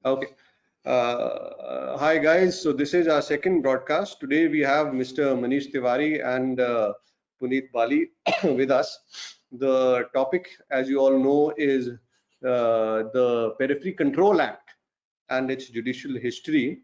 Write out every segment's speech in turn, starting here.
Okay. Hi guys. So this is our second broadcast. Today we have Mr. Manish Tiwari and Puneet Bali with us. The topic, as you all know, is the Periphery Control Act and its judicial history.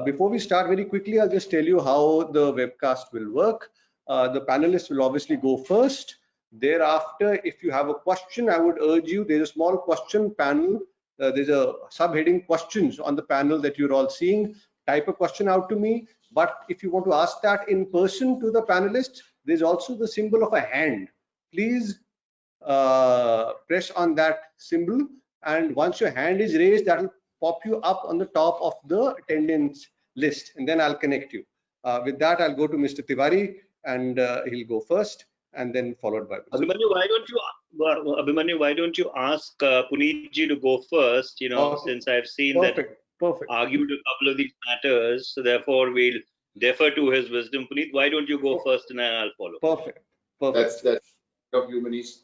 Before we start, very quickly, I'll just tell you how the webcast will work. The panelists will obviously go first. Thereafter, if you have a question, I would urge you, there's a small question panel. There's a subheading questions on the panel that you're all seeing. Type a question out to me. But if you want to ask that in person to the panelists, there's also the symbol of a hand. Please press on that symbol, and once your hand is raised, that will pop you up on the top of the attendance list, and then I'll connect you. With that, I'll go to Mr. Tiwari, and he'll go first, and then followed by Mr. Abhimanyu, why don't you ask Puneet ji to go first? Since I've seen Perfect. Argued a couple of these matters, so therefore we'll defer to his wisdom. Puneet, why don't you go first, and I'll follow. Perfect. That's of you, Manish.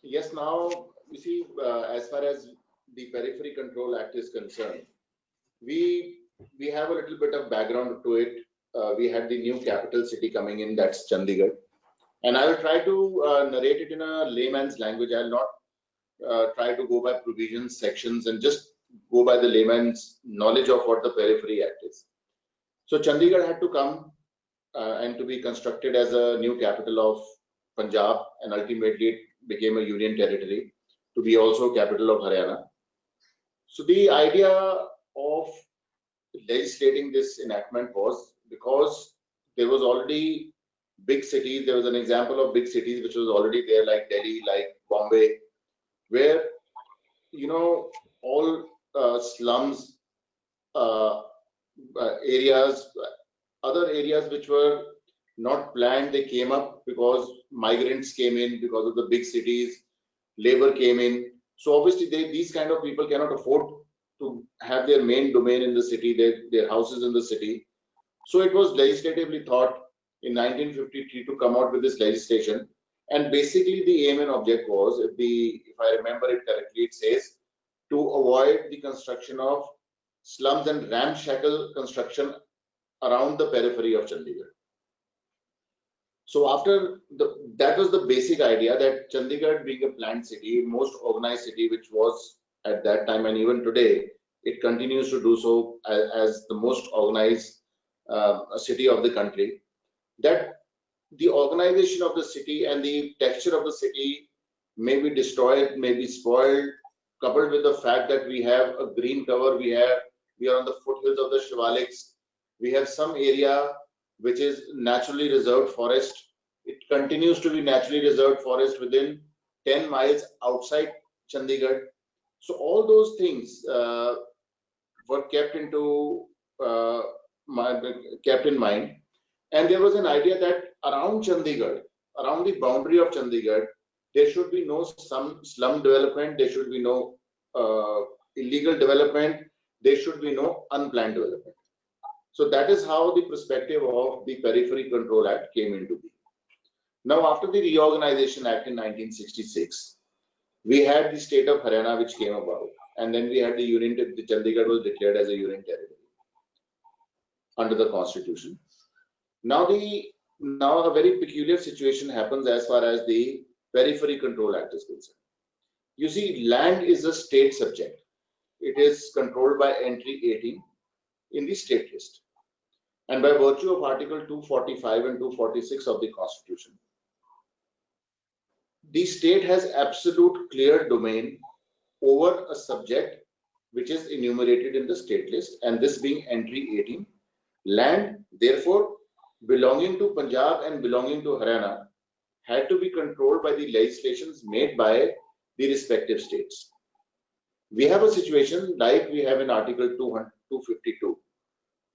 Yes, now you see, as far as the Periphery Control Act is concerned, we have a little bit of background to it. We had the new capital city coming in, that's Chandigarh, and I will try to narrate it in a layman's language. I'll not try to go by provisions, sections, and just go by the layman's knowledge of what the Periphery Act is. So Chandigarh had to come and to be constructed as a new capital of Punjab, and ultimately it became a union territory to be also capital of Haryana. So the idea of legislating this enactment was because there was already big cities. There was an example of big cities which was already there, like Delhi, like Bombay, where all slums areas, other areas which were not planned, they came up because migrants came in because of the big cities, labor came in. So obviously these kind of people cannot afford to have their main domain in the city, their houses in the city. So it was legislatively thought in 1953 to come out with this legislation. And basically the aim and object was, if I remember it correctly, it says to avoid the construction of slums and ramshackle construction around the periphery of Chandigarh. So after that was the basic idea, that Chandigarh being a planned city, most organized city, which was at that time and even today, it continues to do so as the most organized city of the country, that the organization of the city and the texture of the city may be destroyed, may be spoiled, coupled with the fact that we have a green cover, we are on the foothills of the Shivaliks, we have some area which is naturally reserved forest. It continues to be naturally reserved forest within 10 miles outside Chandigarh. So all those things were kept in mind, and there was an idea that around Chandigarh, around the boundary of Chandigarh, there should be no slum development, there should be no illegal development, there should be no unplanned development. So that is how the perspective of the Periphery Control Act came into being. Now, after the Reorganization Act in 1966, we had the state of Haryana which came about, and then we had the union. The Chandigarh was declared as a union territory under the constitution. Now a very peculiar situation happens as far as the Periphery Control Act is concerned. You see, land is a state subject. It is controlled by entry 18 in the state list, and by virtue of Article 245 and 246 of the Constitution, the state has absolute clear domain over a subject which is enumerated in the state list, and this being entry 18, land therefore belonging to Punjab and belonging to Haryana had to be controlled by the legislations made by the respective states. We have a situation like we have in Article 252,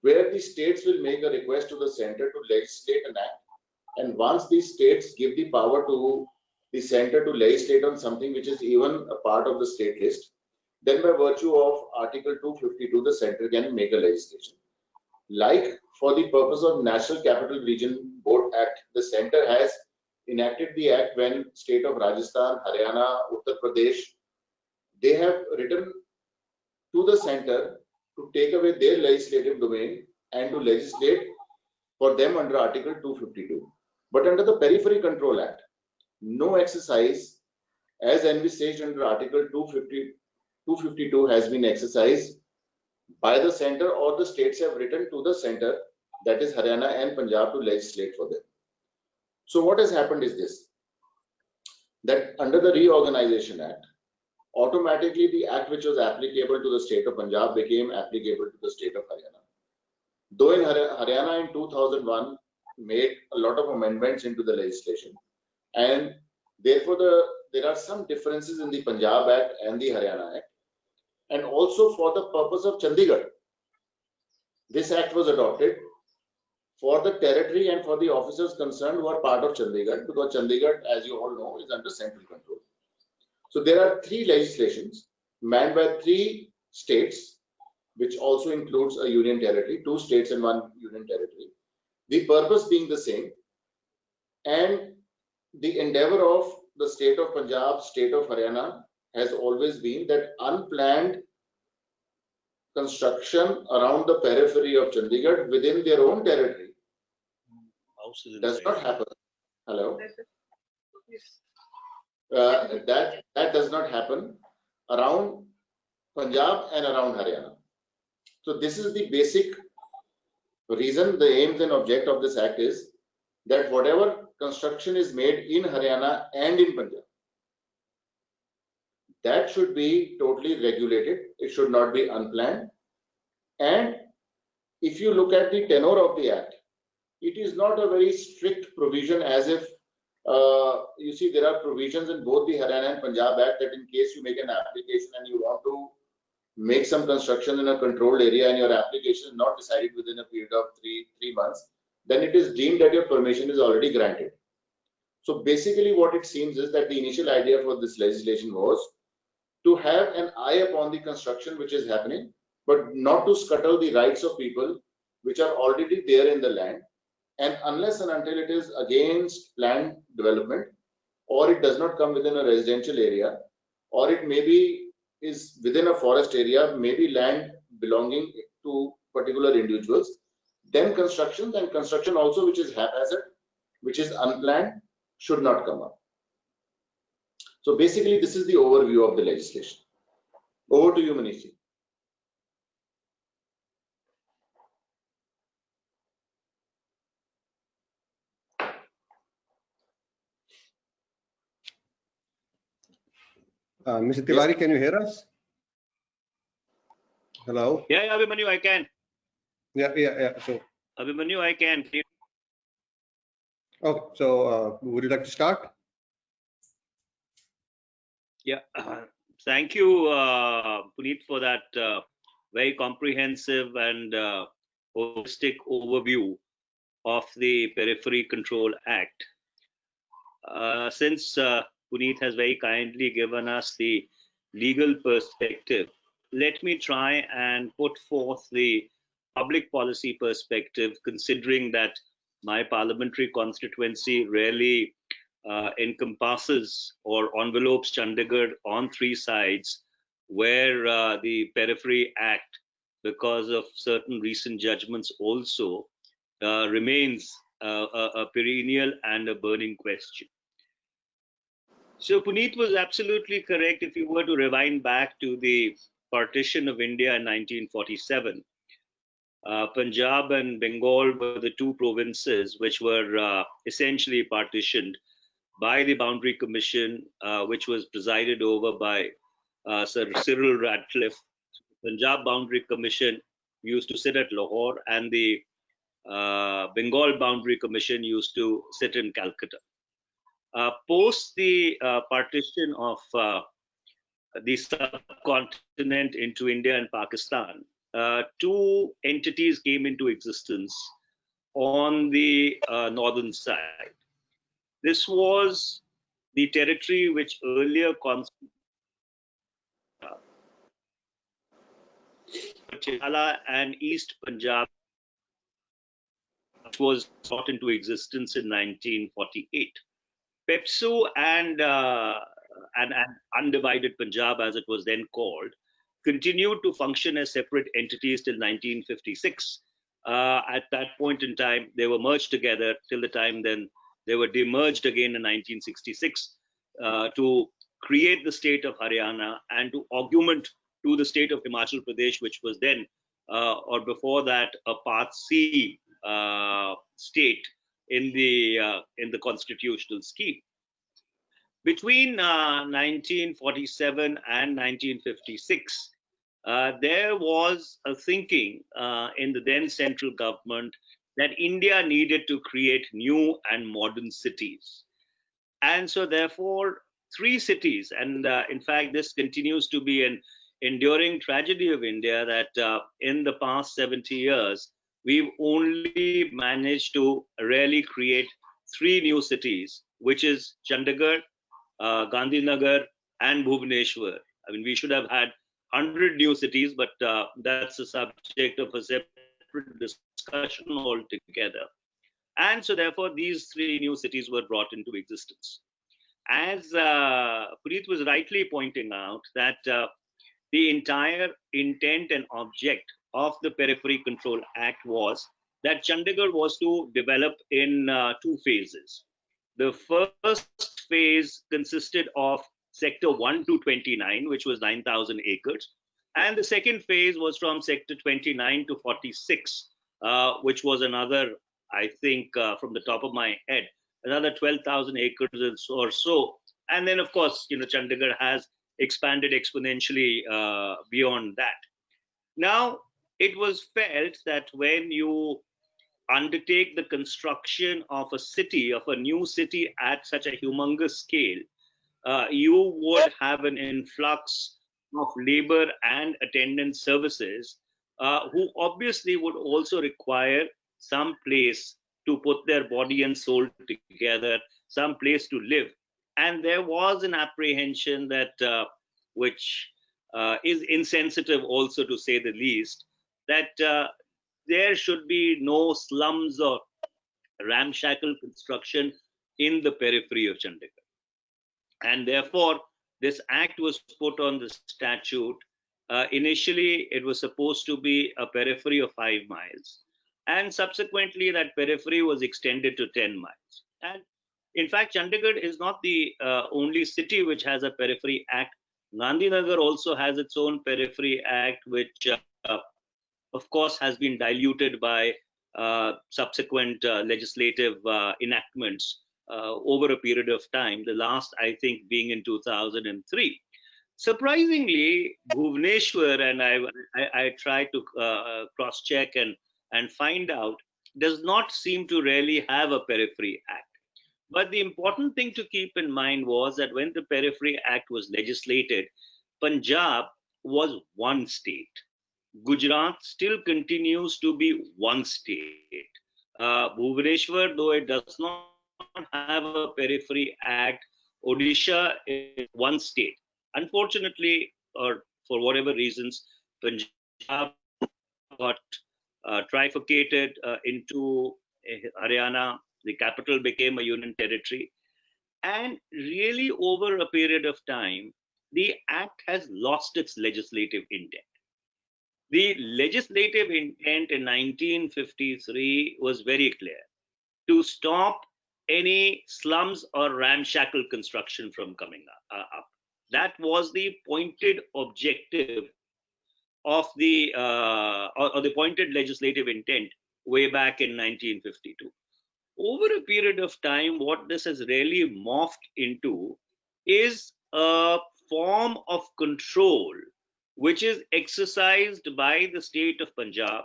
where the states will make a request to the center to legislate an act, and once these states give the power to the center to legislate on something which is even a part of the state list, then by virtue of Article 252, the center can make a legislation. Like for the purpose of National Capital Region Board Act, the center has enacted the act when state of Rajasthan, Haryana, Uttar Pradesh, they have written to the center to take away their legislative domain and to legislate for them under Article 252. But under the Periphery Control Act, no exercise as envisaged under Article 252 has been exercised by the center, or the states have written to the center, that is Haryana and Punjab, to legislate for them. So what has happened is this, that under the Reorganization Act, automatically the act which was applicable to the state of Punjab became applicable to the state of Haryana. Though in Haryana in 2001 made a lot of amendments into the legislation, and therefore there are some differences in the Punjab Act and the Haryana Act. And also for the purpose of Chandigarh, this act was adopted for the territory and for the officers concerned who are part of Chandigarh, because Chandigarh, as you all know, is under central control. So there are three legislations manned by three states, which also includes a union territory, 2 states and 1 union territory. The purpose being the same, and the endeavor of the state of Punjab, state of Haryana has always been that unplanned construction around the periphery of Chandigarh within their own territory does not happen. Hello? That does not happen around Punjab and around Haryana. So this is the basic reason, the aims and object of this act is that whatever construction is made in Haryana and in Punjab, that should be totally regulated. It should not be unplanned. And if you look at the tenor of the act, it is not a very strict provision, as if you see there are provisions in both the Haryana and Punjab Act that in case you make an application and you want to make some construction in a controlled area and your application is not decided within a period of three months, then it is deemed that your permission is already granted. So basically what it seems is that the initial idea for this legislation was to have an eye upon the construction which is happening, but not to scuttle the rights of people which are already there in the land. And unless and until it is against planned development, or it does not come within a residential area, or it maybe is within a forest area, maybe land belonging to particular individuals, then construction also which is haphazard, which is unplanned, should not come up. So basically this is the overview of the legislation. Over to you, Manish. Mr. Tiwari, can you hear us? Hello? Yeah, Abhimanyu, I can. Yeah. So, Abhimanyu, I can. okay, so would you like to start? Yeah, thank you, Puneet, for that very comprehensive and holistic overview of the Periphery Control Act. Since Puneet has very kindly given us the legal perspective, let me try and put forth the public policy perspective, considering that my parliamentary constituency really encompasses or envelopes Chandigarh on 3 sides, where the Periphery Act, because of certain recent judgments also, remains a perennial and a burning question. So Puneet was absolutely correct. If you were to rewind back to the partition of India in 1947, Punjab and Bengal were the 2 provinces which were essentially partitioned by the Boundary Commission, which was presided over by Sir Cyril Radcliffe. Punjab Boundary Commission used to sit at Lahore, and the Bengal Boundary Commission used to sit in Calcutta. Post the partition of the subcontinent into India and Pakistan, 2 entities came into existence on the northern side. This was the territory which earlier constituted Chitala and East Punjab, which was brought into existence in 1948. PEPSU and undivided Punjab, as it was then called, continued to function as separate entities till 1956. At that point in time, they were merged together till the time then they were demerged again in 1966 to create the state of Haryana and to augment to the state of Himachal Pradesh, which was then or before that a Part C state in the constitutional scheme. Between 1947 and 1956, there was a thinking in the then central government that India needed to create new and modern cities. And so, therefore, three cities, and in fact, this continues to be an enduring tragedy of India that in the past 70 years, we've only managed to really create three new cities, which is Chandigarh, Gandhinagar, and Bhubaneswar. I mean, we should have had 100 new cities, but that's the subject of a separate discussion altogether. And so, therefore, these three new cities were brought into existence. As Puneet was rightly pointing out, that the entire intent and object of the Periphery Control Act was that Chandigarh was to develop in two phases. The first phase consisted of Sector 1 to 29, which was 9,000 acres. And the second phase was from Sector 29 to 46, which was another, I think, from the top of my head, another 12,000 acres or so. And then, of course, Chandigarh has expanded exponentially beyond that. Now, it was felt that when you undertake the construction of a city, of a new city at such a humongous scale, you would have an influx of labor and attendance services who obviously would also require some place to put their body and soul together, some place to live. And there was an apprehension that, which is insensitive also to say the least, that there should be no slums or ramshackle construction in the periphery of Chandigarh. And therefore, this act was put on the statute. Initially, it was supposed to be a periphery of 5 miles. And subsequently, that periphery was extended to 10 miles. And in fact, Chandigarh is not the only city which has a periphery act. Gandhinagar also has its own periphery act, which of course, has been diluted by subsequent legislative enactments over a period of time, the last, I think, being in 2003. Surprisingly, Bhubaneswar, and I tried to cross-check and find out, does not seem to really have a Periphery Act. But the important thing to keep in mind was that when the Periphery Act was legislated, Punjab was one state. Gujarat still continues to be one state. Bhubaneswar, though it does not have a Periphery Act, Odisha is one state. Unfortunately, or for whatever reasons, Punjab got trifurcated into Haryana. The capital became a union territory. And really, over a period of time, the act has lost its legislative intent. The legislative intent in 1953 was very clear: to stop any slums or ramshackle construction from coming up. That was the pointed objective of the or the pointed legislative intent way back in 1952. Over a period of time, what this has really morphed into is a form of control which is exercised by the state of Punjab,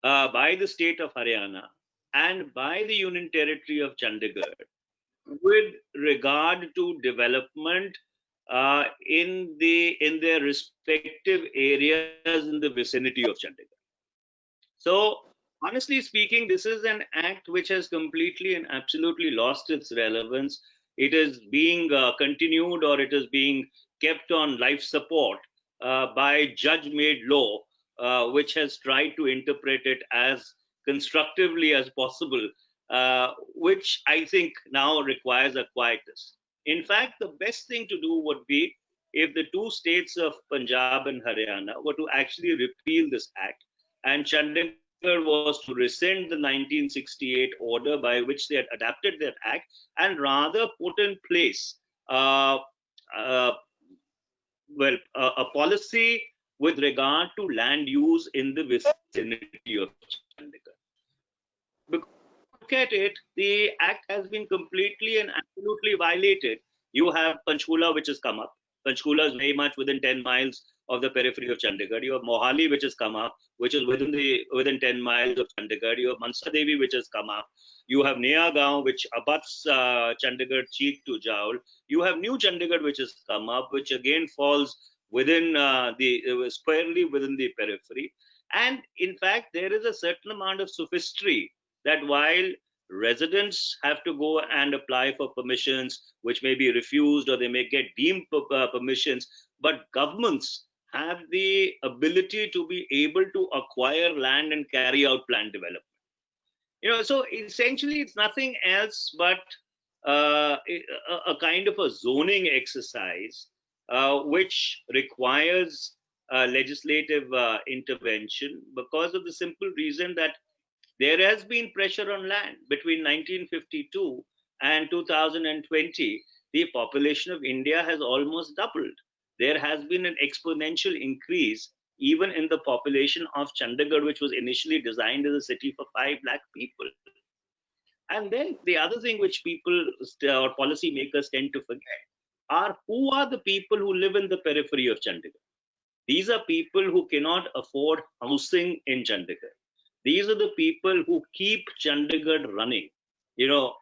by the state of Haryana, and by the Union Territory of Chandigarh with regard to development in their respective areas in the vicinity of Chandigarh. So, honestly speaking, this is an act which has completely and absolutely lost its relevance. It is being continued, or it is being kept on life support by judge-made law, which has tried to interpret it as constructively as possible, which I think now requires a quietus. In fact, the best thing to do would be if the two states of Punjab and Haryana were to actually repeal this act, and Chandigarh was to rescind the 1968 order by which they had adapted that act and rather put in place a policy with regard to land use in the vicinity of Chandigarh. Because look at it, the act has been completely and absolutely violated. You have Panchkula, which has come up. Panchkula is very much within 10 miles of the periphery of Chandigarh. You have Mohali, which has come up, which is within 10 miles of Chandigarh. You have Mansa Devi, which has come up. You have Naya Gaon, which abuts Chandigarh cheek to jowl. You have New Chandigarh, which has come up, which again falls within squarely within the periphery. And in fact, there is a certain amount of sophistry that while residents have to go and apply for permissions, which may be refused or they may get deemed permissions, but governments have the ability to be able to acquire land and carry out planned development. So essentially it's nothing else but a kind of a zoning exercise which requires legislative intervention because of the simple reason that there has been pressure on land. Between 1952 and 2020, the population of India has almost doubled. There has been an exponential increase even in the population of Chandigarh, which was initially designed as a city for 5 lakh people. And then the other thing which people or policymakers tend to forget are who are the people who live in the periphery of Chandigarh. These are people who cannot afford housing in Chandigarh. These are the people who keep Chandigarh running. Your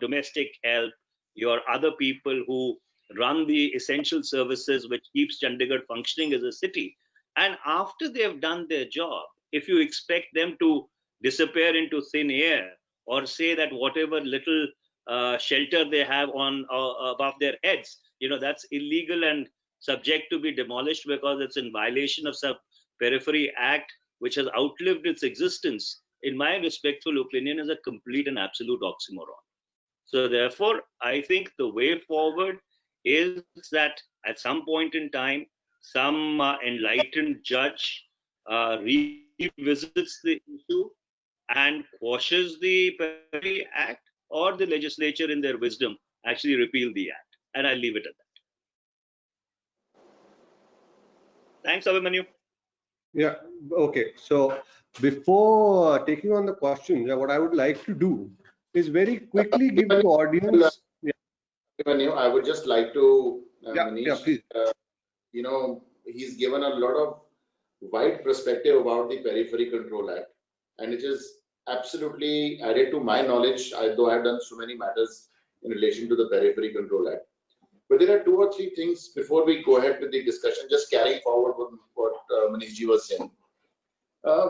domestic help, your other people who run the essential services which keeps Chandigarh functioning as a city. And after they have done their job, if you expect them to disappear into thin air or say that whatever little shelter they have on above their heads, that's illegal and subject to be demolished because it's in violation of some periphery act which has outlived its existence, in my respectful opinion, is a complete and absolute oxymoron. So therefore, I think the way forward is that at some point in time, some enlightened judge revisits the issue and quashes the Periphery Act, or the legislature in their wisdom actually repeal the act. And I'll leave it at that. Thanks, Abhimanyu. Yeah, okay. So before taking on the questions, what I would like to do is very quickly give the audience. I would just like to, Manish, please. He's given a lot of wide perspective about the Periphery Control Act, and it is absolutely added to my knowledge, though I've done so many matters in relation to the Periphery Control Act. But there are 2 or 3 things before we go ahead with the discussion, just carrying forward what Manish ji was saying,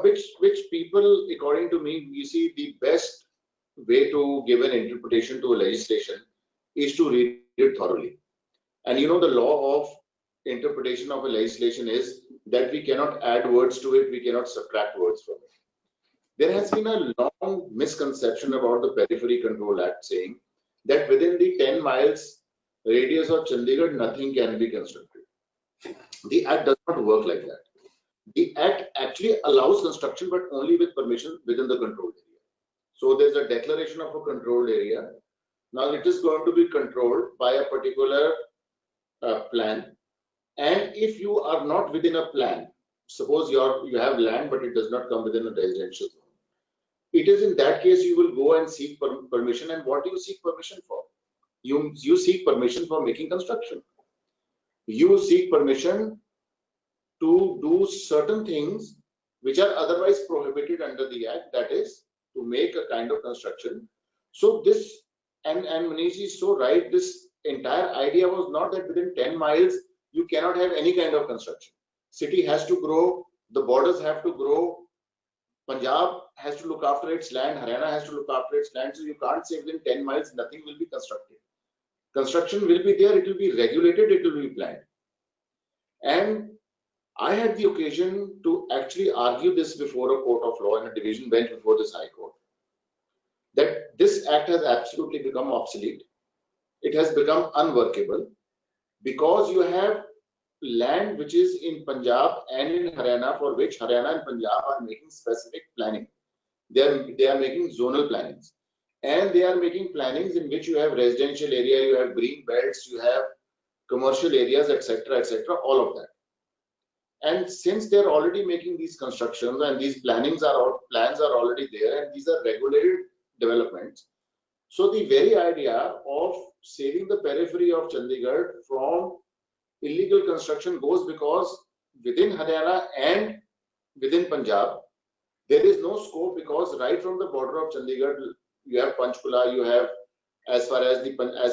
which people, according to me, you see, the best way to give an interpretation to a legislation is to read it thoroughly. And the law of interpretation of a legislation is that we cannot add words to it, we cannot subtract words from it. There has been a long misconception about the Periphery Control Act saying that within the 10 miles radius of Chandigarh, nothing can be constructed. The act does not work like that. The act actually allows construction, but only with permission within the controlled area. So there's a declaration of a controlled area. Now it is going to be controlled by a particular plan. And if you are not within a plan, suppose you have land, but it does not come within a residential zone. It is in that case you will go and seek permission. And what do you seek permission for? You seek permission for making construction. You seek permission to do certain things which are otherwise prohibited under the act, that is to make a kind of construction. So this, and Manish is so right, this entire idea was not that within 10 miles you cannot have any kind of construction. City has to grow, the borders have to grow, Punjab has to look after its land, Haryana has to look after its land, so you can't say within 10 miles nothing will be constructed. Construction will be there, it will be regulated, it will be planned. And I had the occasion to actually argue this before a court of law, and a division bench before this High Court, that this act has absolutely become obsolete. It has become unworkable because you have land which is in Punjab and in Haryana, for which Haryana and Punjab are making specific planning. They are making zonal plannings, and they are making plannings in which you have residential area, you have green belts, you have commercial areas, etc., all of that. And since they're already making these constructions and these plans are already there, and these are regulated developments, so the very idea of saving the periphery of Chandigarh from illegal construction goes because within Haryana and within Punjab, there is no scope, because right from the border of Chandigarh, you have Panchkula, you have, as far as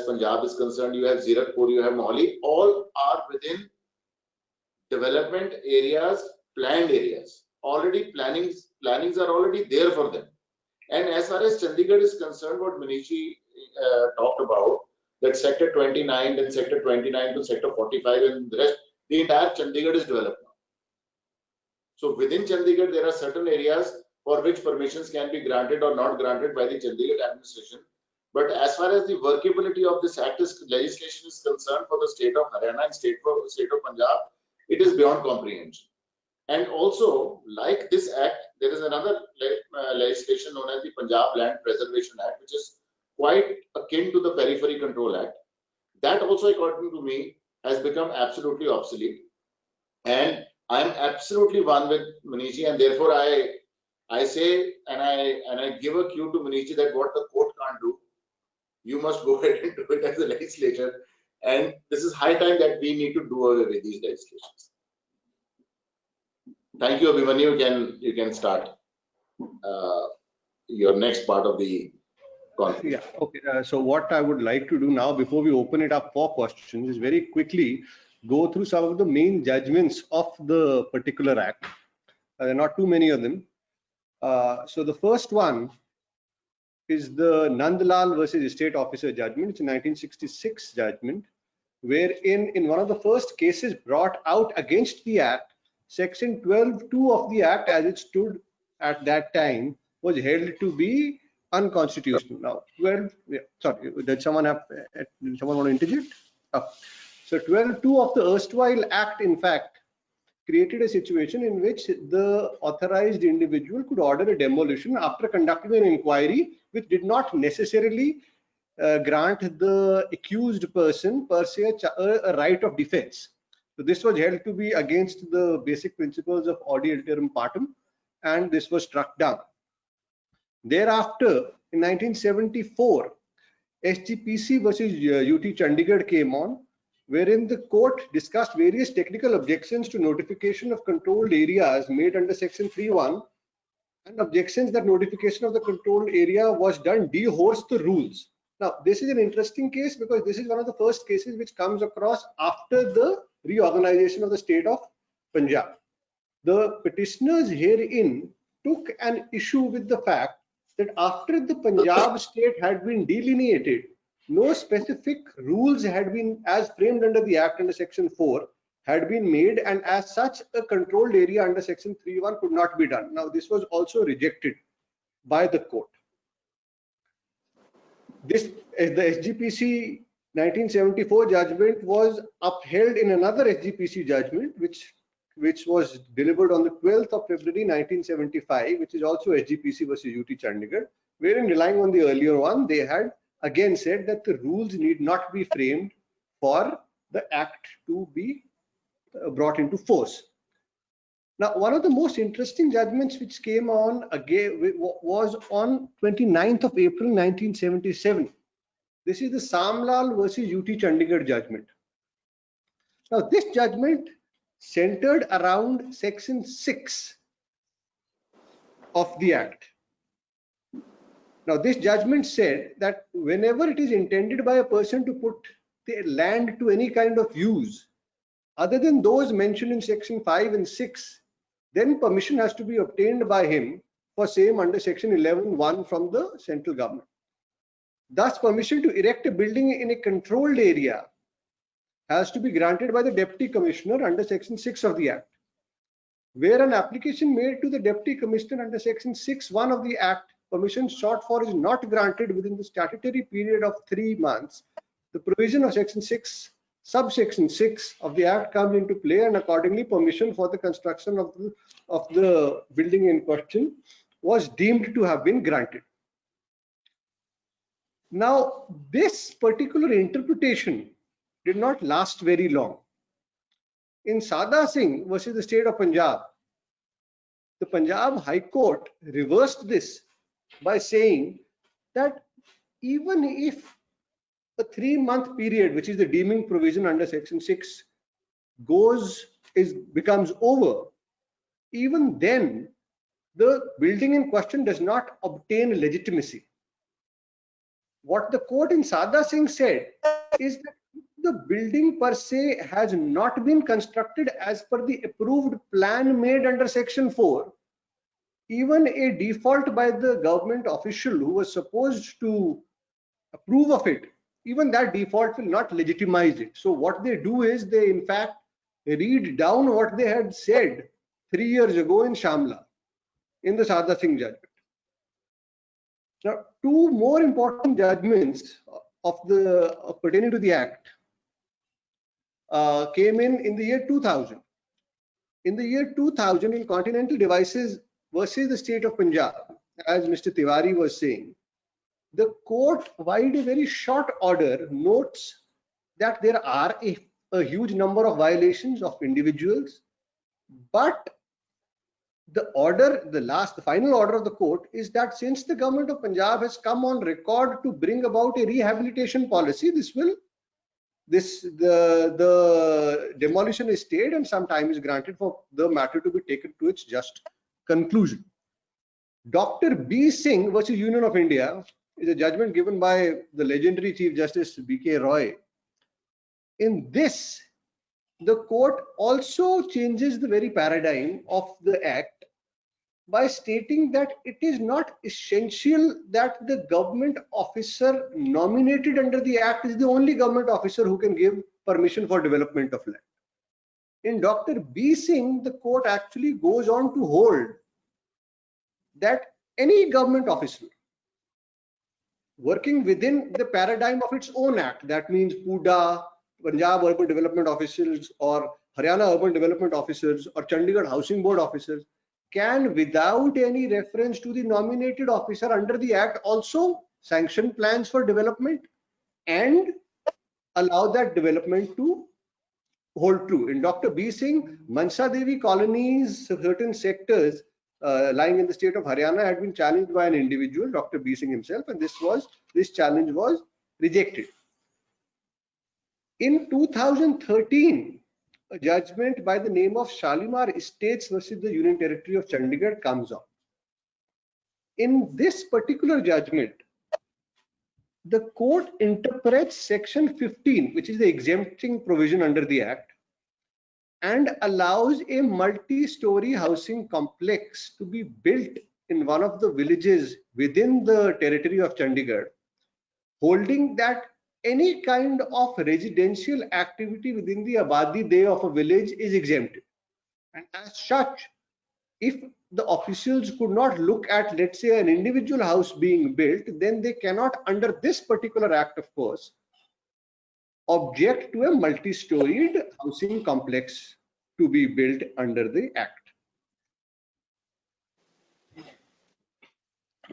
Punjab is concerned, you have Zirakpur, you have Mohali, all are within development areas, planned areas. Already plannings are already there for them. And as far as Chandigarh is concerned, what Manishi talked about, that sector 29 and sector 29 to sector 45 and the rest, the entire Chandigarh is developed now. So within Chandigarh, there are certain areas for which permissions can be granted or not granted by the Chandigarh administration. But as far as the workability of this legislation is concerned for the state of Haryana and state of Punjab, it is beyond comprehension. And also, like this act, there is another legislation known as the Punjab Land Preservation Act, which is quite akin to the Periphery Control Act. That also, according to me, has become absolutely obsolete. And I am absolutely one with Manishi, and therefore I say and I give a cue to Manishi that what the court can't do, you must go ahead and do it as a legislature. And this is high time that we need to do away with these legislations. Thank you, Abhimanyu. You can start your next part of the conference. Yeah, okay. So what I would like to do now, before we open it up for questions, is very quickly go through some of the main judgments of the particular act. There are not too many of them. So the first one is the Nandlal versus Estate Officer judgment. It's a 1966 judgment, wherein in one of the first cases brought out against the act, section 12(2) of the act as it stood at that time was held to be unconstitutional. Now, sorry, did someone want to interject? So 12(2) of the erstwhile act, in fact, created a situation in which the authorized individual could order a demolition after conducting an inquiry which did not necessarily grant the accused person per se a right of defense. So this was held to be against the basic principles of audi alterum partem, and this was struck down. Thereafter, in 1974, SGPC versus UT Chandigarh came on, wherein the court discussed various technical objections to notification of controlled areas made under section 3(1), and objections that notification of the controlled area was done dehorsed the rules. Now, this is an interesting case because this is one of the first cases which comes across after the reorganization of the state of Punjab. The petitioners herein took an issue with the fact that after the Punjab state had been delineated, no specific rules had been, as framed under the act under section 4, had been made, and as such a controlled area under section 3(1) could not be done. Now, this was also rejected by the court. This, the SGPC 1974 judgment was upheld in another SGPC judgment, which was delivered on the 12th of February 1975, which is also SGPC versus UT Chandigarh, wherein, relying on the earlier one, they had again said that the rules need not be framed for the act to be brought into force. Now, one of the most interesting judgments which came on again was on 29th of April 1977. This is the Samlal versus UT Chandigarh judgment. Now, this judgment centered around section 6 of the act. Now, this judgment said that whenever it is intended by a person to put the land to any kind of use other than those mentioned in section 5 and 6, then permission has to be obtained by him for same under section 11(1) from the central government. Thus, permission to erect a building in a controlled area has to be granted by the Deputy Commissioner under section 6 of the Act. Where an application made to the Deputy Commissioner under section 6(1) of the Act, permission sought for is not granted within the statutory period of 3 months, the provision of section 6 subsection 6 of the Act comes into play, and accordingly permission for the construction of the building in question was deemed to have been granted. Now, this particular interpretation did not last very long. In Sada Singh versus the state of Punjab, the Punjab High Court reversed this by saying that even if a 3-month period, which is the deeming provision under section 6, becomes over, even then the building in question does not obtain legitimacy. What the court in Sada Singh said is that the building per se has not been constructed as per the approved plan made under section 4, even a default by the government official who was supposed to approve of it, even that default will not legitimize it. So what they do is they in fact read down what they had said 3 years ago in Shamla in the Sada Singh judgment. Now, 2 more important judgments pertaining to the Act came in the year 2000. In the year 2000, in Continental Devices versus the state of Punjab, as Mr. Tiwari was saying, the court, via a very short order, notes that there are a huge number of violations of individuals, but the final order of the court is that since the government of Punjab has come on record to bring about a rehabilitation policy, the demolition is stayed and some time is granted for the matter to be taken to its just conclusion. Dr. B. Singh versus Union of India is a judgment given by the legendary Chief Justice B.K. Roy. In this, the court also changes the very paradigm of the Act by stating that it is not essential that the government officer nominated under the Act is the only government officer who can give permission for development of land. In Dr. B. Singh, the court actually goes on to hold that any government officer working within the paradigm of its own Act, that means PUDA, Punjab Urban Development Officers, or Haryana Urban Development Officers, or Chandigarh Housing Board Officers, can, without any reference to the nominated officer under the Act, also sanction plans for development and allow that development to hold true. In Dr. B. Singh, Mansa Devi colonies, certain sectors lying in the state of Haryana had been challenged by an individual, Dr. B. Singh himself, and this challenge was rejected. In 2013, a judgment by the name of Shalimar Estates versus the Union Territory of Chandigarh comes up. In this particular judgment, the court interprets section 15, which is the exempting provision under the Act, and allows a multi-story housing complex to be built in one of the villages within the territory of Chandigarh, holding that any kind of residential activity within the Abadi Day of a village is exempted. And as such, if the officials could not look at, let's say, an individual house being built, then they cannot, under this particular Act, of course, object to a multi-storied housing complex to be built under the Act.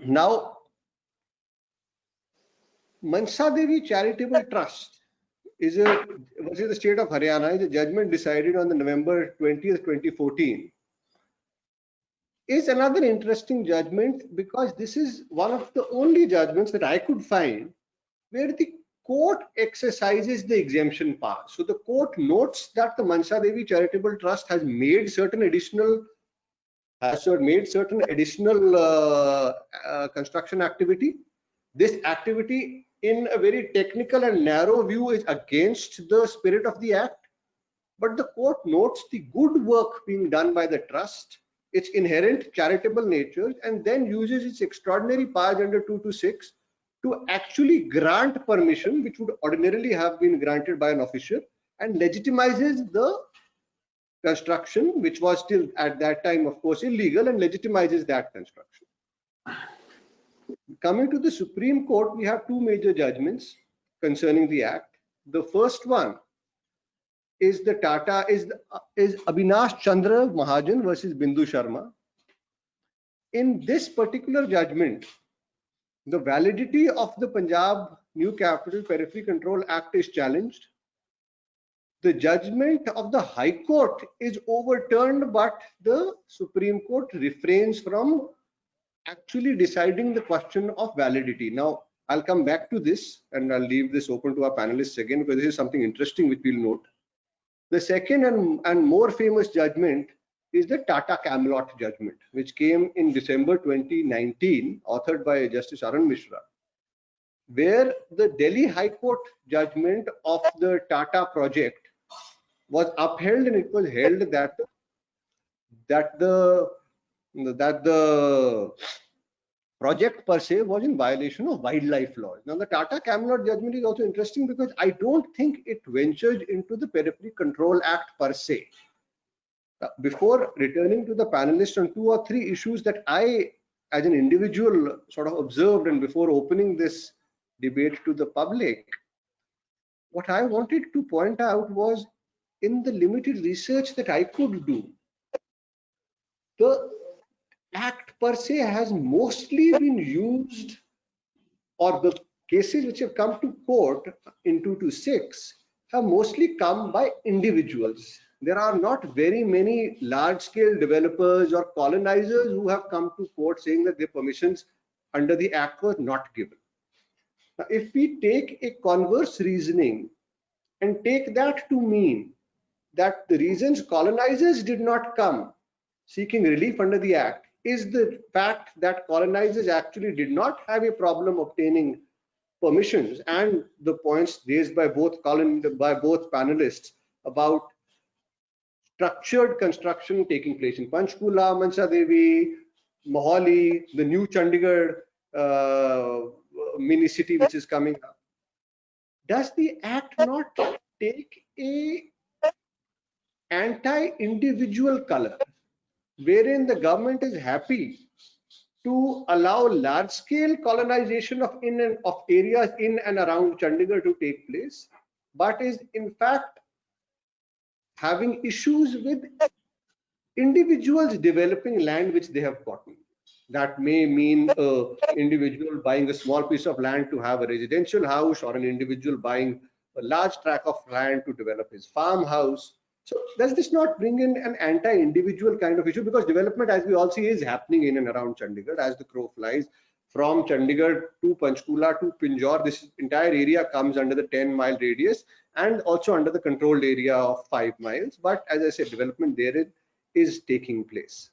Now, Mansa Devi Charitable Trust versus the state of Haryana is a judgment decided on the November 20th, 2014. Is another interesting judgment because this is one of the only judgments that I could find where the court exercises the exemption power. So the court notes that the Mansa Devi Charitable Trust has made certain additional construction activity. This activity, in a very technical and narrow view, is against the spirit of the Act, but the court notes the good work being done by the trust, its inherent charitable nature, and then uses its extraordinary powers under 226 to actually grant permission which would ordinarily have been granted by an officer, and legitimizes the construction, which was still at that time, of course, illegal, and legitimizes that construction. Coming to the Supreme Court, we have 2 major judgments concerning the Act. The first one is Avinash Chandra Mahajan versus Bindu Sharma. In this particular judgment, the validity of the Punjab New Capital Periphery Control Act is challenged. The judgment of the High Court is overturned, but the Supreme Court refrains from actually deciding the question of validity. Now, I'll come back to this and I'll leave this open to our panelists again, because this is something interesting which we'll note. The second and more famous judgment is the Tata Camelot judgment, which came in December 2019, authored by Justice Arun Mishra, where the Delhi High Court judgment of the Tata project was upheld, and it was held that the project per se was in violation of wildlife laws. Now, the Tata Camelot judgment is also interesting because I don't think it ventures into the Periphery Control Act per se. Before returning to the panelists on 2 or 3 issues that I, as an individual, sort of observed, and before opening this debate to the public, what I wanted to point out was, in the limited research that I could do, the Act per se has mostly been used, or the cases which have come to court in 226 have mostly come by individuals. There are not very many large-scale developers or colonizers who have come to court saying that their permissions under the Act were not given. Now, if we take a converse reasoning and take that to mean that the reasons colonizers did not come seeking relief under the Act is the fact that colonizers actually did not have a problem obtaining permissions, and the points raised by both panelists about structured construction taking place in Panchkula, Mansa Devi, Mohali, the new Chandigarh mini city which is coming up. Does the Act not take a anti-individual color, wherein the government is happy to allow large-scale colonization of areas in and around Chandigarh to take place, but is in fact having issues with individuals developing land which they have gotten? That may mean an individual buying a small piece of land to have a residential house, or an individual buying a large tract of land to develop his farmhouse. So does this not bring in an anti-individual kind of issue? Because development, as we all see, is happening in and around Chandigarh as the crow flies. From Chandigarh to Panchkula to Pinjore, this entire area comes under the 10-mile radius and also under the controlled area of 5 miles. But as I said, development therein is taking place.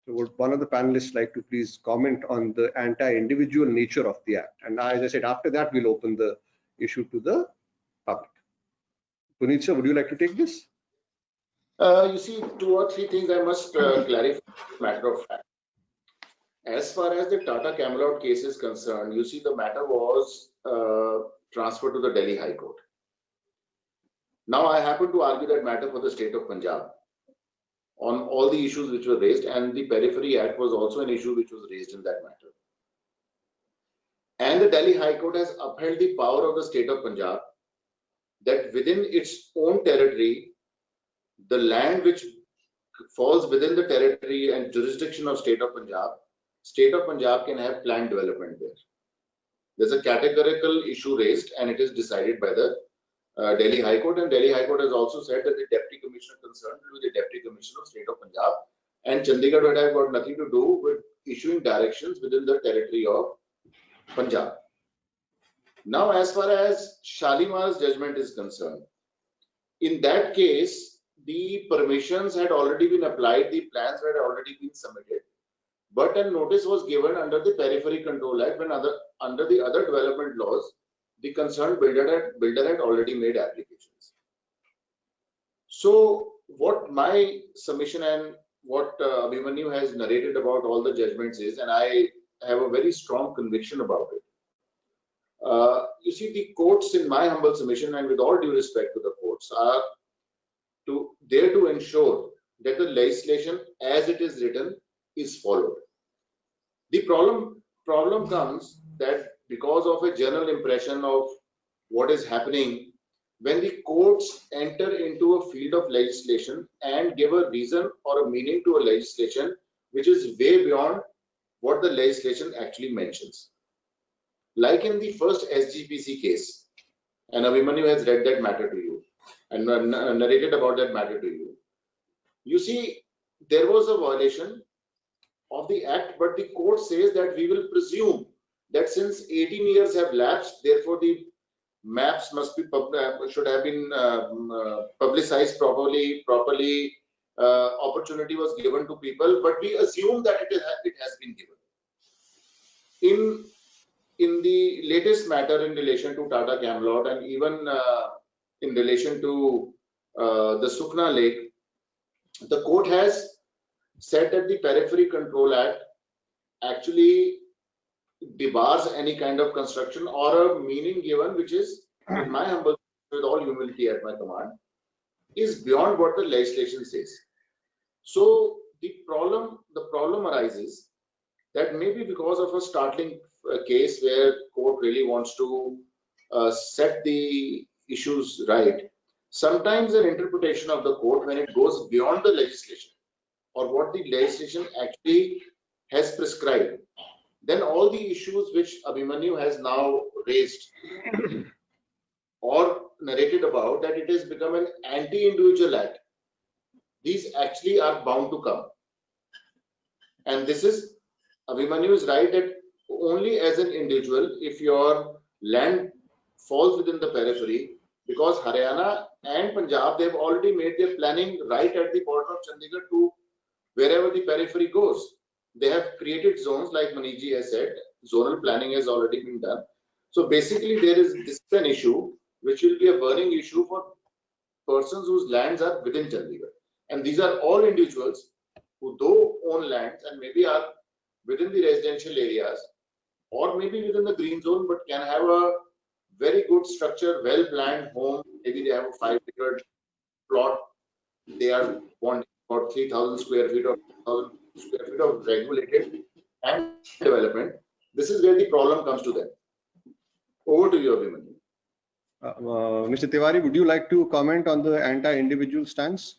So would one of the panelists like to please comment on the anti-individual nature of the Act? And as I said, after that, we'll open the issue to the public. Puneet sir, would you like to take this? You see, 2 or 3 things I must clarify, matter of fact. As far as the Tata Camelot case is concerned, you see, the matter was transferred to the Delhi High Court. Now, I happen to argue that matter for the state of Punjab on all the issues which were raised, and the Periphery Act was also an issue which was raised in that matter. And the Delhi High Court has upheld the power of the state of Punjab that within its own territory, the land which falls within the territory and jurisdiction of state of Punjab can have planned development there. There's a categorical issue raised, and it is decided by the Delhi High Court, and Delhi High Court has also said that the Deputy Commissioner concerned will be the Deputy Commissioner of State of Punjab, and Chandigarh would have got nothing to do with issuing directions within the territory of Punjab. Now, as far as Shalimar's judgment is concerned, in that case, the permissions had already been applied, the plans had already been submitted, but a notice was given under the Periphery Control Act when under the other development laws, the concerned builder had already made applications. So what my submission and what Abhimanyu has narrated about all the judgments is, and I have a very strong conviction about it. You see, the courts, in my humble submission and with all due respect to the courts, are there to ensure that the legislation as it is written is followed. The problem comes that because of a general impression of what is happening when the courts enter into a field of legislation and give a reason or a meaning to a legislation which is way beyond what the legislation actually mentions. Like in the first SGPC case, and Abhimanyu has read that matter to you and narrated about that matter to you. You see, there was a violation of the act, but the court says that we will presume that since 18 years have lapsed, therefore the maps must be should have been publicized properly. Opportunity was given to people, but we assume that it has been given. In the latest matter in relation to Tata Camelot and even in relation to the Sukna Lake, the court has said that the Periphery Control Act actually debars any kind of construction or a meaning given, which is, in my humble, with all humility at my command, is beyond what the legislation says. So the problem arises that maybe because of a startling case where court really wants to set the issues right, sometimes an interpretation of the court, when it goes beyond the legislation or what the legislation actually has prescribed, then all the issues which Abhimanyu has now raised or narrated about, that it has become an anti-individual act, these actually are bound to come. And this is, Abhimanyu is right, that only as an individual, if your land falls within the periphery, because Haryana and Punjab, they've already made their planning right at the border of Chandigarh to wherever the periphery goes. They have created zones, like Maniji has said, zonal planning has already been done. So basically, this is an issue which will be a burning issue for persons whose lands are within Chandigarh. And these are all individuals who though own lands and maybe are within the residential areas or maybe within the green zone, but can have a very good structure, well-planned home. Maybe they have a 5-acre plot. They are wanting about 3,000 square feet or 2,000 square feet of regulated and development. This is where the problem comes to them. Over to you, Abhimanyu. Mr. Tiwari, would you like to comment on the anti-individual stance?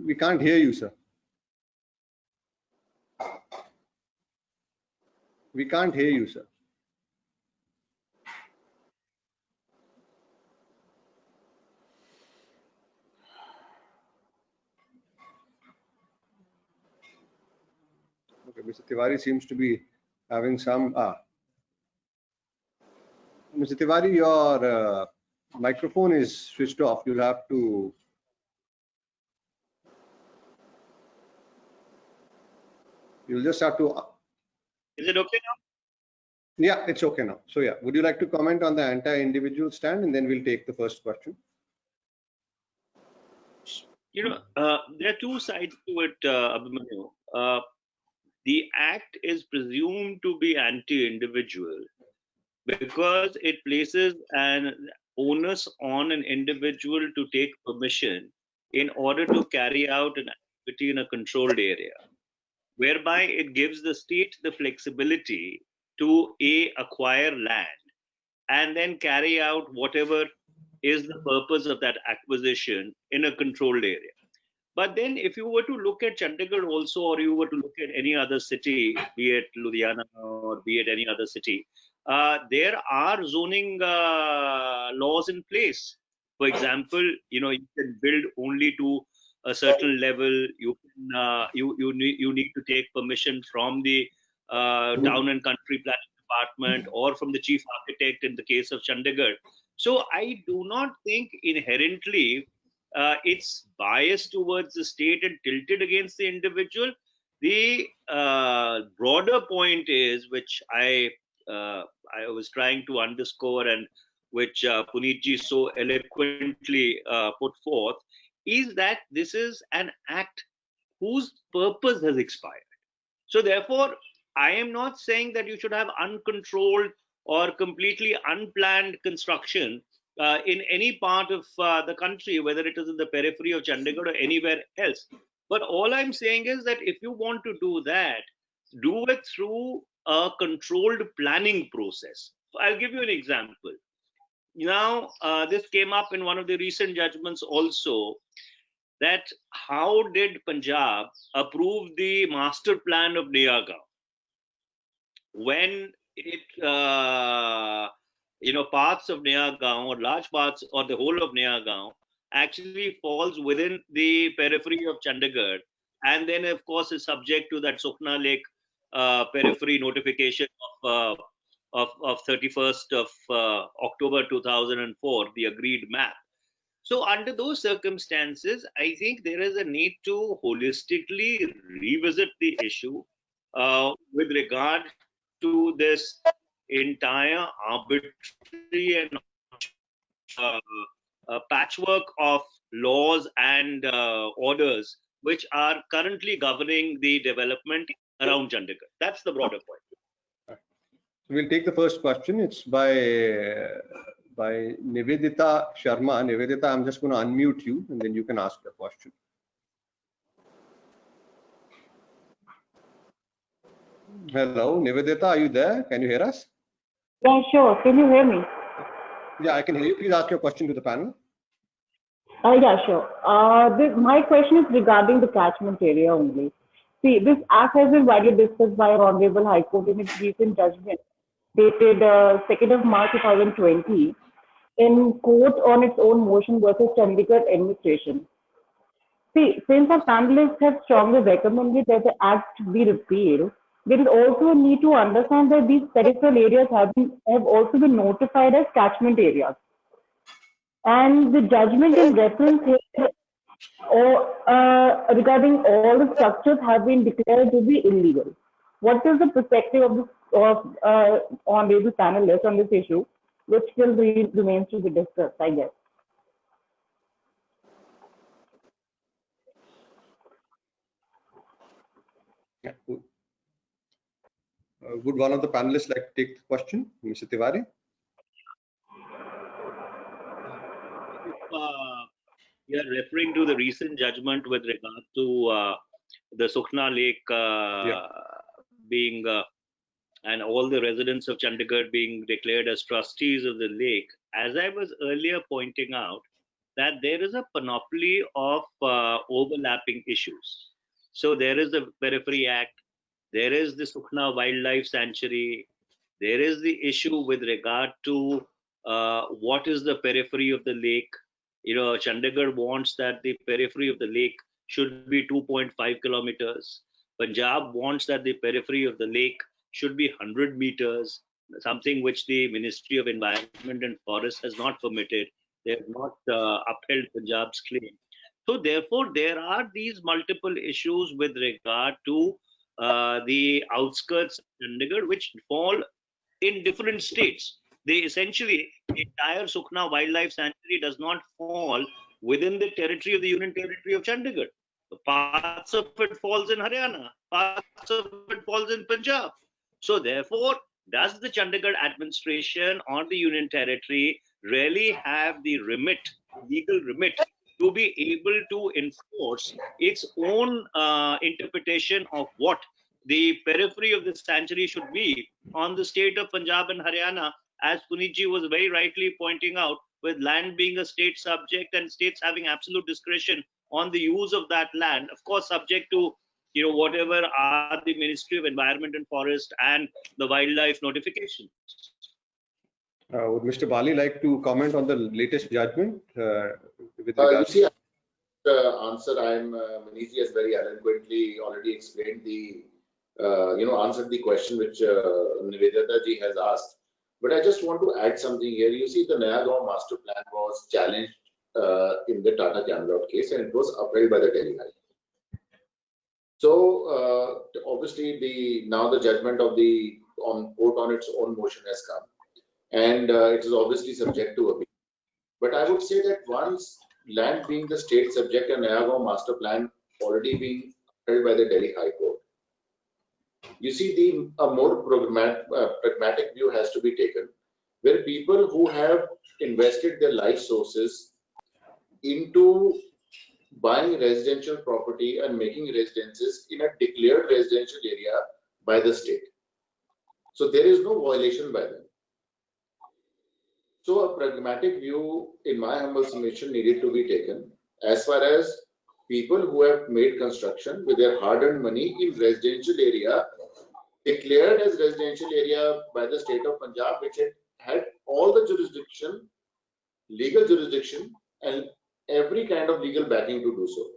We can't hear you, sir. We can't hear you, sir. Okay, Mr. Tiwari seems to be having some. Mr. Tiwari, your microphone is switched off. You'll have to. You'll just have to. Is it okay now? Yeah, it's okay now. So yeah, would you like to comment on the anti-individual stand, and then we'll take the first question. You know, there are two sides to it, Abhimanyu. The act is presumed to be anti-individual because it places an onus on an individual to take permission in order to carry out an activity in a controlled area, whereby it gives the state the flexibility to acquire land and then carry out whatever is the purpose of that acquisition in a controlled area. But then if you were to look at Chandigarh also, or you were to look at any other city, be it Ludhiana or be it any other city, there are zoning laws in place. For example, you can build only to a certain level. You need to take permission from the town and country planning department or from the chief architect in the case of Chandigarh. So I do not think inherently it's biased towards the state and tilted against the individual. The broader point is, which I was trying to underscore and which Puneetji so eloquently put forth, is that this is an act whose purpose has expired. So therefore, I am not saying that you should have uncontrolled or completely unplanned construction in any part of the country, whether it is in the periphery of Chandigarh or anywhere else. But all I'm saying is that if you want to do that, do it through a controlled planning process. I'll give you an example. Now, this came up in one of the recent judgments also, that how did Punjab approve the master plan of Nayagaon when it, parts of Nayagaon or large parts or the whole of Nayagaon actually falls within the periphery of Chandigarh, and then of course is subject to that Sukhna Lake periphery notification of 31st of October 2004, the agreed map. So under those circumstances, I think there is a need to holistically revisit the issue with regard to this entire arbitrary and uh, patchwork of laws and orders which are currently governing the development around Chandigarh. That's the broader point. We'll take the first question. It's by Nivedita Sharma. Nivedita, I'm just going to unmute you and then you can ask the question. Hello, Nivedita, are you there? Can you hear us? Yeah, sure. Can you hear me? Yeah, I can hear you. Please ask your question to the panel. Yeah, sure. My question is regarding the catchment area only. See, this act has been widely discussed by our Honorable High Court in its recent judgment dated 2nd of March 2020 in court on its own motion versus Chandigarh administration. See, since our panelists have strongly recommended that the act be repealed, there is also a need to understand that these peripheral areas have also been notified as catchment areas. And the judgment in reference here regarding all the structures have been declared to be illegal. What is the perspective of honorable panelists on this issue, which still remains to be discussed, I guess? Yeah. Would one of the panelists like to take the question, Mr. Tiwari? You are referring to the recent judgment with regard to the Sukhna Lake being and all the residents of Chandigarh being declared as trustees of the lake. As I was earlier pointing out, that there is a panoply of overlapping issues. So there is the Periphery Act, there is the Sukhna Wildlife Sanctuary, there is the issue with regard to what is the periphery of the lake. Chandigarh wants that the periphery of the lake should be 2.5 kilometers. Punjab wants that the periphery of the lake should be 100 meters, something which the Ministry of Environment and Forest has not permitted. They have not upheld Punjab's claim. So therefore, there are these multiple issues with regard to the outskirts of Chandigarh, which fall in different states. They essentially, the entire Sukhna Wildlife Sanctuary does not fall within the territory of the Union Territory of Chandigarh. Parts of it falls in Haryana, parts of it falls in Punjab. So therefore, does the Chandigarh administration or the Union Territory really have the remit, legal remit, to be able to enforce its own interpretation of what the periphery of the sanctuary should be on the state of Punjab and Haryana, as Puneetji was very rightly pointing out, with land being a state subject and states having absolute discretion on the use of that land, of course, subject to whatever are the Ministry of Environment and Forest and the wildlife notifications. Would Mr. Bali like to comment on the latest judgment? You see, answer, Manishji has very eloquently already explained the, answered the question which Nivedita ji has asked. But I just want to add something here. You see, the Nayagaon master plan was challenged in the Tata Camelot case, and it was upheld by the Delhi High Court. So obviously, now the judgment of the court on its own motion has come, and it is obviously subject to appeal. But I would say that once land being the state subject and Nayagaon master plan already being upheld by the Delhi High Court, you see, a more pragmatic view has to be taken, where people who have invested their life sources into buying residential property and making residences in a declared residential area by the state. So there is no violation by them. So a pragmatic view, in my humble submission, needed to be taken as far as people who have made construction with their hard-earned money in residential area, declared as residential area by the state of Punjab, which had all the jurisdiction, legal jurisdiction, and every kind of legal backing to do so.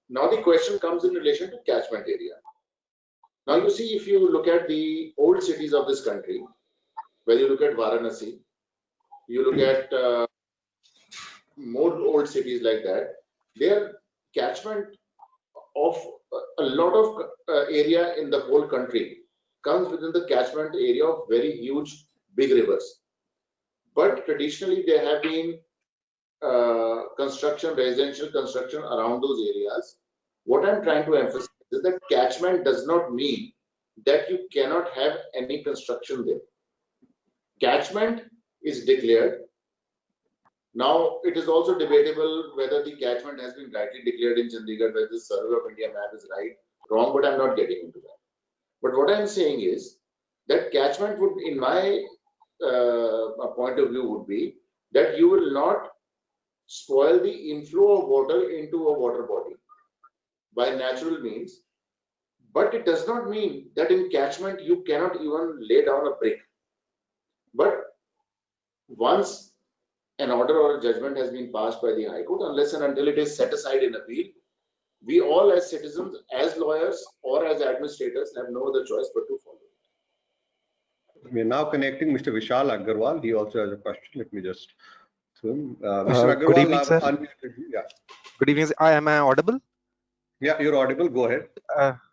Now the question comes in relation to catchment area. Now you see, if you look at the old cities of this country, whether you look at Varanasi, you look at more old cities like that, their catchment of a lot of area in the whole country comes within the catchment area of very huge big rivers. But traditionally there have been construction, residential construction around those areas. What I'm trying to emphasize is that catchment does not mean that you cannot have any construction there. Catchment is declared. Now, it is also debatable whether the catchment has been rightly declared in Chandigarh, whether the Survey of India map is right, wrong, but I'm not getting into that. But what I'm saying is that catchment would, in my point of view, would be that you will not spoil the inflow of water into a water body by natural means, but it does not mean that in catchment you cannot even lay down a brick. But once an order or a judgment has been passed by the High Court, unless and until it is set aside in appeal, we all as citizens, as lawyers or as administrators have no other choice but to follow it. We are now connecting Mr. Vishal Agarwal. He also has a question. Let me just Mr. Agarwal, good evening, sir. Yeah. Good evening. Am I audible? Yeah, you're audible. Go ahead.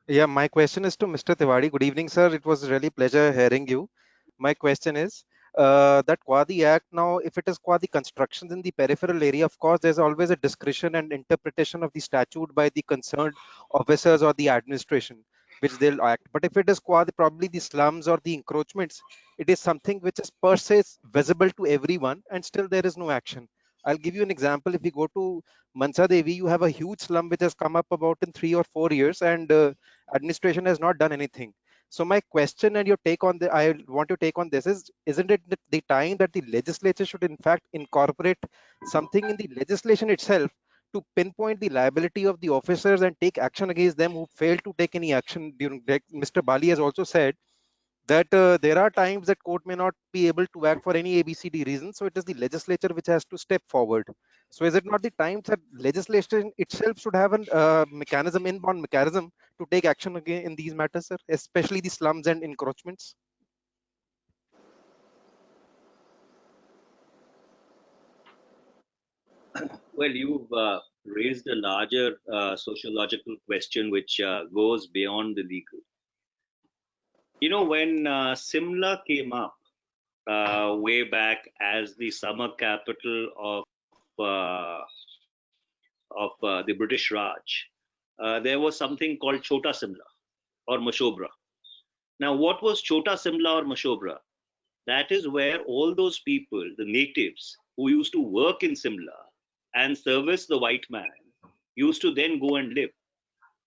Yeah, my question is to Mr. Tiwari. Good evening, sir. It was really pleasure hearing you. My question is that Quadi Act now, if it is Quadi constructions in the peripheral area, of course, there's always a discretion and interpretation of the statute by the concerned officers or the administration, which they'll act. But if it is Quadi, probably the slums or the encroachments, it is something which is per se visible to everyone, and still there is no action. I'll give you an example. If you go to Mansa Devi, you have a huge slum which has come up about in 3 or 4 years, and administration has not done anything. So my question and your take on the, I want to take on this is, isn't it the time that the legislature should in fact incorporate something in the legislation itself to pinpoint the liability of the officers and take action against them who fail to take any action during, like Mr. Bali has also said, that there are times that court may not be able to act for any ABCD reason. So it is the legislature which has to step forward. So is it not the time that legislation itself should have a mechanism, inbound mechanism to take action again in these matters, sir, especially the slums and encroachments? Well, you've raised a larger sociological question which goes beyond the legal. You know, when Simla came up way back as the summer capital of the British Raj, there was something called Chota Simla or Mashobra. Now, what was Chota Simla or Mashobra? That is where all those people, the natives who used to work in Simla and service the white man, used to then go and live.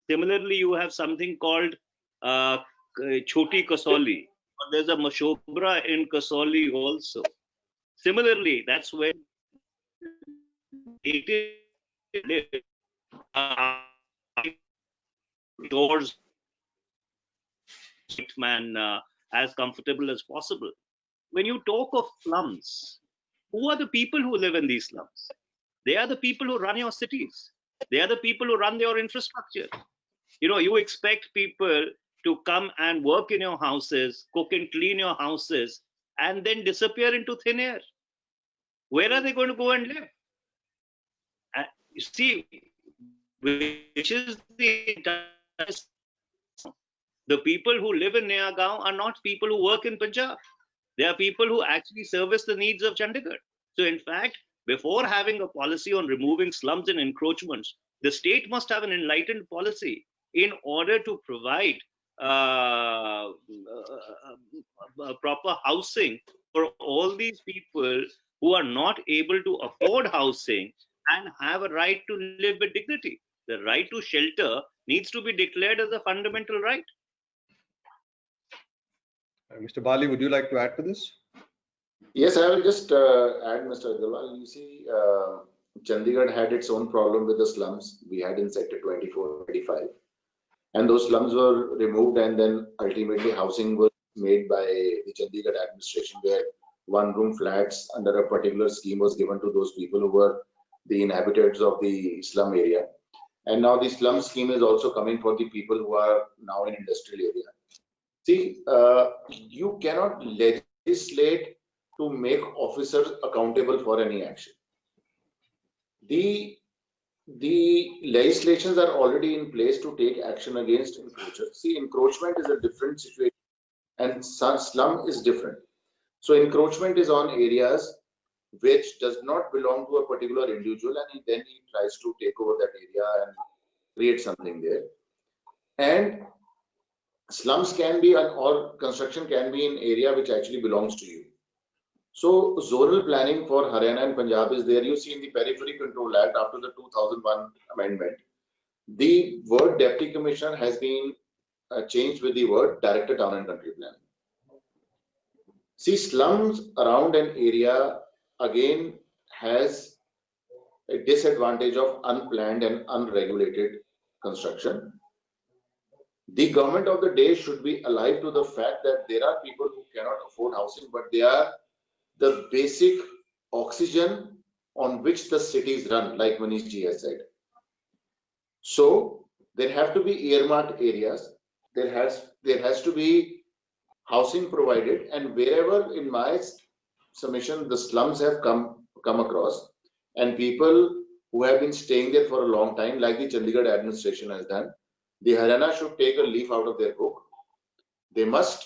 Similarly, you have something called Choti Kasauli, or there's a Mashobra in Kasauli also. Similarly, that's where natives live doors white man as comfortable as possible. When you talk of slums, who are the people who live in these slums? They are the people who run your cities. They are the people who run your infrastructure. You know, you expect people to come and work in your houses, cook and clean your houses, and then disappear into thin air. Where are they going to go and live? You see, which is the people who live in Naya Gaon are not people who work in Punjab. They are people who actually service the needs of Chandigarh. So in fact, before having a policy on removing slums and encroachments, the state must have an enlightened policy in order to provide proper housing for all these people who are not able to afford housing and have a right to live with dignity. The right to shelter needs to be declared as a fundamental right. Mr. Bali, would you like to add to this? Yes, I will just add, Mr. Agarwal. You see, Chandigarh had its own problem with the slums. We had in Sector 24, 25. And those slums were removed, and then ultimately housing was made by the Chandigarh administration, where one-room flats under a particular scheme was given to those people who were the inhabitants of the slum area. And now the slum scheme is also coming for the people who are now in industrial area. See, you cannot legislate to make officers accountable for any action. The legislations are already in place to take action against encroachers. See, encroachment is a different situation and slum is different. So encroachment is on areas which does not belong to a particular individual, and then he tries to take over that area and create something there. And slums can be, or construction can be in area which actually belongs to you. So zonal planning for Haryana and Punjab is there. You see in the Periphery Control Act after the 2001 amendment, the word deputy commissioner has been changed with the word director town and country planning. See, slums around an area again has a disadvantage of unplanned and unregulated construction. The government of the day should be alive to the fact that there are people who cannot afford housing, but they are the basic oxygen on which the cities run, like Manish ji has said. So there have to be earmarked areas. There has to be housing provided, and wherever in my submission the slums have come across, and people who have been staying there for a long time, like the Chandigarh administration has done, the Haryana should take a leaf out of their book. They must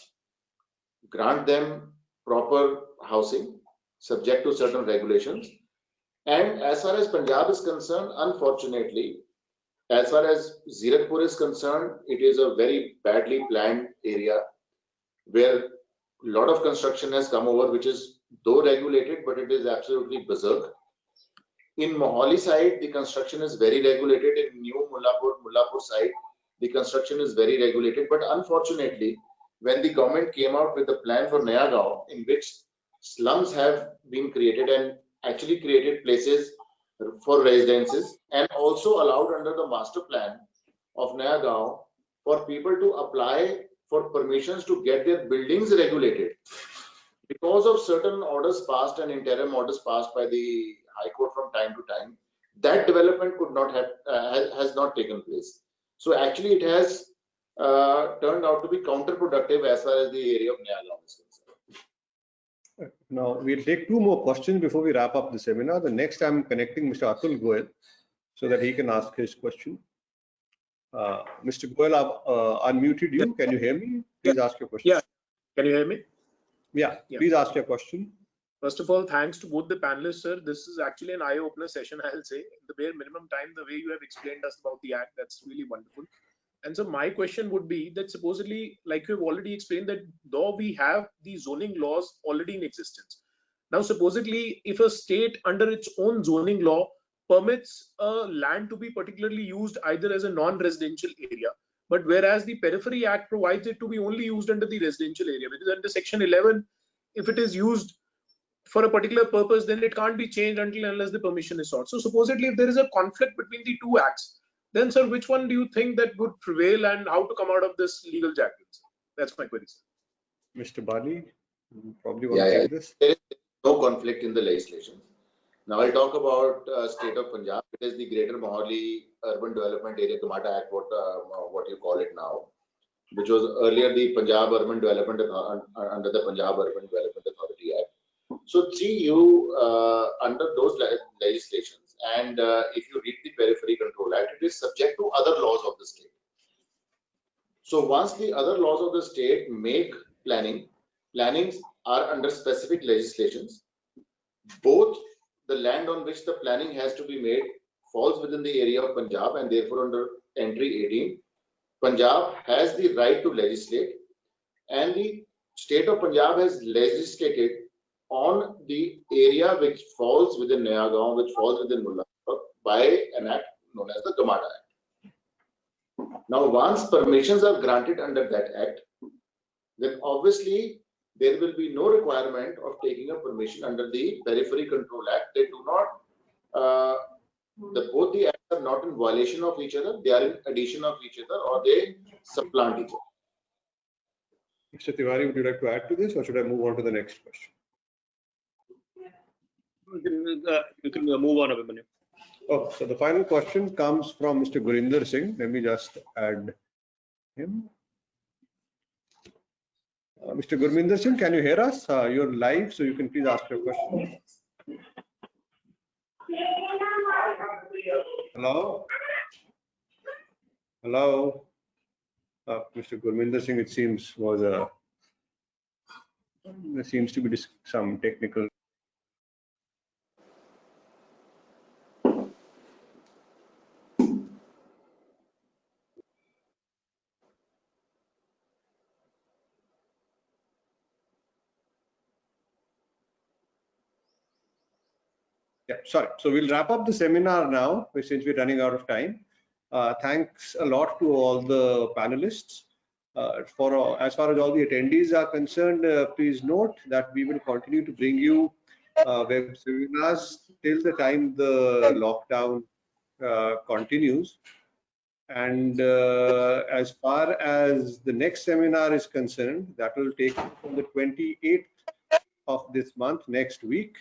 grant them proper housing subject to certain regulations. And as far as Punjab is concerned, unfortunately, as far as Zirakpur is concerned, it is a very badly planned area where a lot of construction has come over, which is though regulated, but it is absolutely berserk. In Mohali side, the construction is very regulated. In New Mullapur side, the construction is very regulated. But unfortunately, when the government came out with the plan for Naya Gaon, in which slums have been created and actually created places for residences, and also allowed under the master plan of Naya Gaon for people to apply for permissions to get their buildings regulated. Because of certain orders passed and interim orders passed by the High Court from time to time, that development could not have has not taken place. So actually, it has turned out to be counterproductive as far as the area of Naya Gaon is concerned. Now we'll take two more questions before we wrap up the seminar. The next I'm connecting Mr. Atul Goyal so that he can ask his question. Mr. Goyal, I've unmuted you. Can you hear me? Please ask your question. Yeah. Can you hear me? Yeah. Please ask your question. First of all, thanks to both the panelists, sir. This is actually an eye-opener session, I'll say. The bare minimum time, the way you have explained us about the act, that's really wonderful. And so my question would be that supposedly, like you have already explained, that though we have the zoning laws already in existence, now supposedly if a state under its own zoning law permits a land to be particularly used either as a non-residential area, but whereas the Periphery Act provides it to be only used under the residential area, which is under Section 11, if it is used for a particular purpose, then it can't be changed unless the permission is sought. So supposedly if there is a conflict between the two acts, then sir, which one do you think that would prevail and how to come out of this legal jackal? That's my query, sir. Mr. Bali, you probably want to take this. There is no conflict in the legislation. Now I'll talk about state of Punjab. It is the Greater Mohali Urban Development Area Gamata Act, what you call it now, which was earlier the Punjab Urban Development under the Punjab Urban Development Authority Act. So see, you under those legislations, and if you read the Periphery Control Act, it is subject to other laws of the state. So once the other laws of the state make plannings are under specific legislations, both the land on which the planning has to be made falls within the area of Punjab, and therefore under entry 18, Punjab has the right to legislate, and the state of Punjab has legislated on the area which falls within Naya Gaon, which falls within Mullapur, by an act known as the Gamata Act. Now, once permissions are granted under that act, then obviously there will be no requirement of taking a permission under the Periphery Control Act. They do not, both the acts are not in violation of each other, they are in addition of each other, or they supplant each other. Mr. Tiwari, would you like to add to this, or should I move on to the next question? You can move on, Abhimanyu. Oh, so the final question comes from Mr. Gurinder Singh. Let me just add him. Mr. Gurminder Singh, can you hear us? You're live, so you can please ask your question. Hello? Hello? Mr. Gurminder Singh, it seems, there seems to be some technical. Yeah, sorry. So we'll wrap up the seminar now, since we're running out of time. Thanks a lot to all the panelists. As far as all the attendees are concerned, please note that we will continue to bring you web seminars till the time the lockdown continues. And as far as the next seminar is concerned, that will take from the 28th of this month, next week.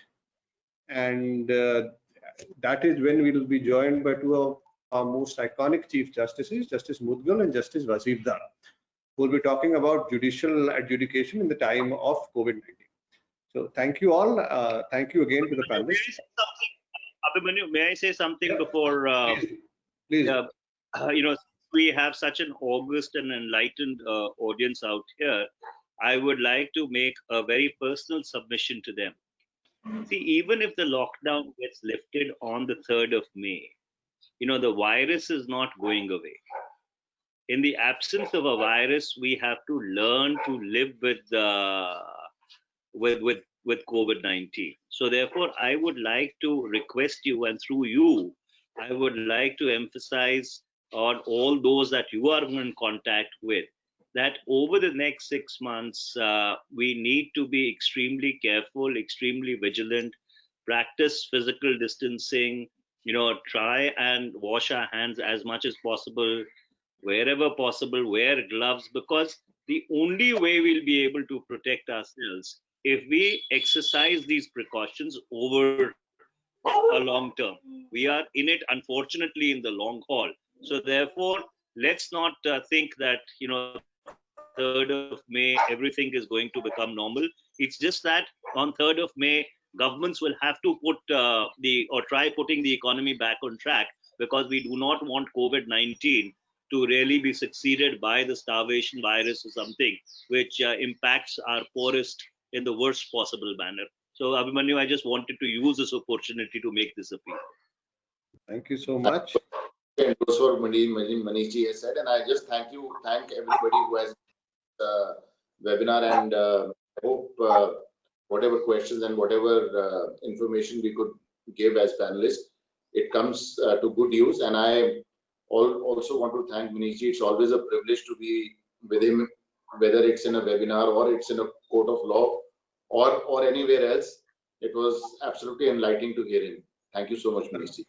And that is when we will be joined by two of our most iconic Chief Justices, Justice Mudgal and Justice Vasivdar, who will be talking about judicial adjudication in the time of COVID-19. So thank you all. Thank you again to the panelists. Abhimanyu, may I say something before? Please. We have such an august and enlightened audience out here. I would like to make a very personal submission to them. See, even if the lockdown gets lifted on the 3rd of May, the virus is not going away. In the absence of a virus, we have to learn to live with COVID-19. So therefore, I would like to request you, and through you, I would like to emphasize on all those that you are in contact with, that over the next 6 months, we need to be extremely careful, extremely vigilant, practice physical distancing, try and wash our hands as much as possible, wherever possible, wear gloves, because the only way we'll be able to protect ourselves if we exercise these precautions over a long term. We are in it, unfortunately, in the long haul. So therefore, let's not think that, 3rd of May, everything is going to become normal. It's just that on 3rd of May, governments will have to try putting the economy back on track, because we do not want COVID-19 to really be succeeded by the starvation virus or something which impacts our poorest in the worst possible manner. So Abhimanyu, I just wanted to use this opportunity to make this appeal. Thank you so much. And those for Manishji has said, and I just thank everybody who has webinar, and I hope whatever questions and whatever information we could give as panelists, it comes to good use. And I also want to thank Manishji. It's always a privilege to be with him, whether it's in a webinar or it's in a court of law or anywhere else. It was absolutely enlightening to hear him. Thank you so much, Manishji.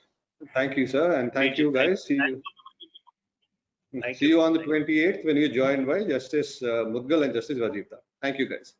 Thank you, sir, and thank you, guys. See you on the 28th when you're joined by Justice Mudgal and Justice Vasivdar. Thank you, guys.